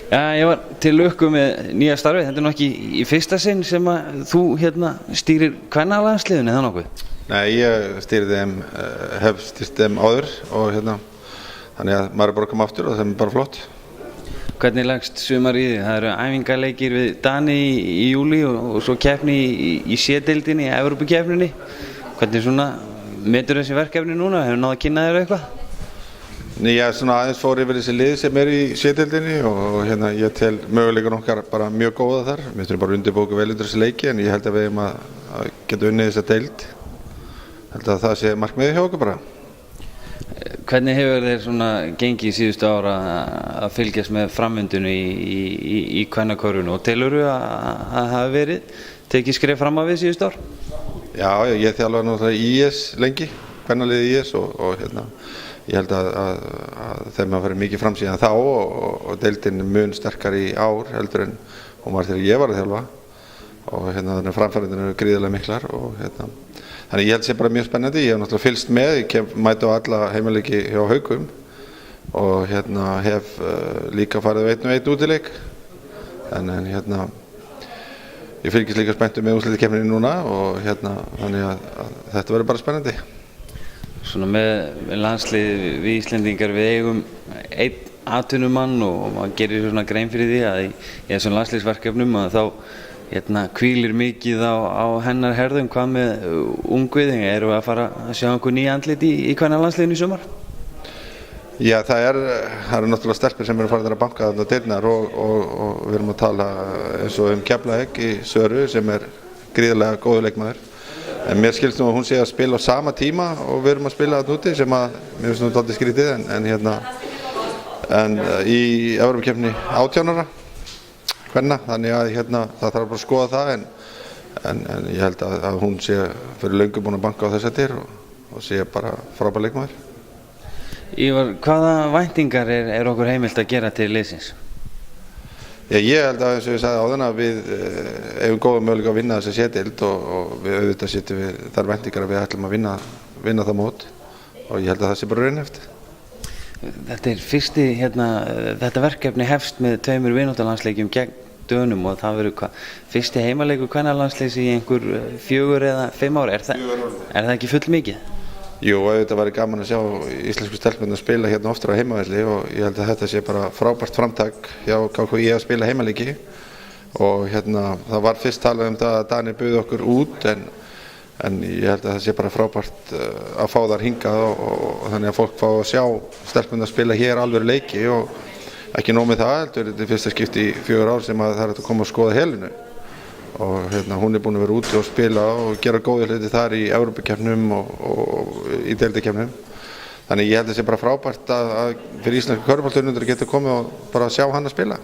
Já, ég var til lukku með nýja starfið. Þetta nú ekki í fyrsta sinn sem að þú stýrir kvennalandsliðinu eða nokkuð? Nei, ég stýri þeim, hef stýrt þeim áður og þannig að maður bara að koma aftur og það bara flott. Hvernig lagst sumar í því? Það eru æfingaleikir við Dani í júlí og svo keppni í C-deildinni, í Evrópukeppninni. Hvernig metur þessi verkefni núna? Hefur náð að kynna þér eitthvað? Ég aðeins fór yfir þessi lið sem í C-deildinni og ég tel möguleikann okkar bara mjög góða þar. Við þurfum bara að undirbúa vel undir þessi leiki en ég held að við eigum að geta unnið þessa deild. Ég held að það sé markmiðið hjá okkur bara. Hvernig hefur þér gengið síðustu ára að fylgjast með framvindunni í kvennakörfunni og telurðu að hafa verið tekið skref fram á við síðustu ár? Já, ég þjálfaði náttúrulega IS lengi, kvennaliðið IS og ég held að þeim hafa farið mikið fram síðan þá og deildin mun sterkar í ár heldur en hún var þegar ég var að þjálfa og þannig að framfærindir eru gríðarlega miklar og þannig ég held að það sé bara mjög spennandi. Ég hef náttúrulega fylgst með, ég mæti á alla heimaleiki hjá Haukum og hef líka farið á 1-1 útileik en ég fylgist líka spenntur með úrslitakeppninni núna og þannig að þetta verður bara spennandi. Með landslið við Íslendingar við eigum einn atvinnumann og maður gerir grein fyrir því að í þessum landsliðsverkefnum að þá hvílir mikið á hennar herðum. Hvað með ungviði? Erum við að fara að sjá einhver nýja andlit í kvennalandsliðinu í sumar? Já, það eru náttúrulega stelpur sem eru farin að banka þarna dyrnar og við erum að tala eins og Keflavík í Söru sem gríðarlega góður leikmaður. En mér skilst nú að hún sé að spila á sama tíma og við erum að spila þarna úti sem að mér finnst dálítið skrítið en í Evrópukeppni 18 ára kvenna, þannig að það þarf bara að skoða það en ég held að hún sé fyrir löngu búin að banka á þessa dyr og sé bara frábær leikmaður. Ívar, hvaða væntingar er okkur heimilt að gera til liðsins? Ég held að eins og ég sagði áðan að við eigum góða möguleika að vinna þessa C-deild og við auðvitað setjum við þar væntingar að við ætlum að vinna það mót og ég held að það sé bara raunhæft. Þetta fyrsti, þetta verkefni hefst með 2 vináttulandsleikjum gegn Dönum og það verður fyrsti heimaleikur kvennalandsliðs í einhver 4 eða 5 ár. Er það ekki full mikið? Jú, auðvitað væri gaman að sjá íslensku stelpurnar spila oftar á heimavelli og ég held að þetta sé bara frábært framtak hjá KKÍ að spila heimaleiki og það var fyrst talað um það að Dani buði okkur út en ég held að það sé bara frábært að fá þar hingað og þannig að fólk fá að sjá stelpurnar spila hér alveg leiki og ekki nóg með það heldur, þetta fyrsta skipti í 4 ár sem að það að koma að skoða helinu og hún búin að vera úti og spila og gera góða hluti þar í Evrópukeppnum og í deildakeppnum. Þannig ég held að það sé bara frábært að fyrir íslenska körfuboltanum geta komið og bara sjá hann að spila.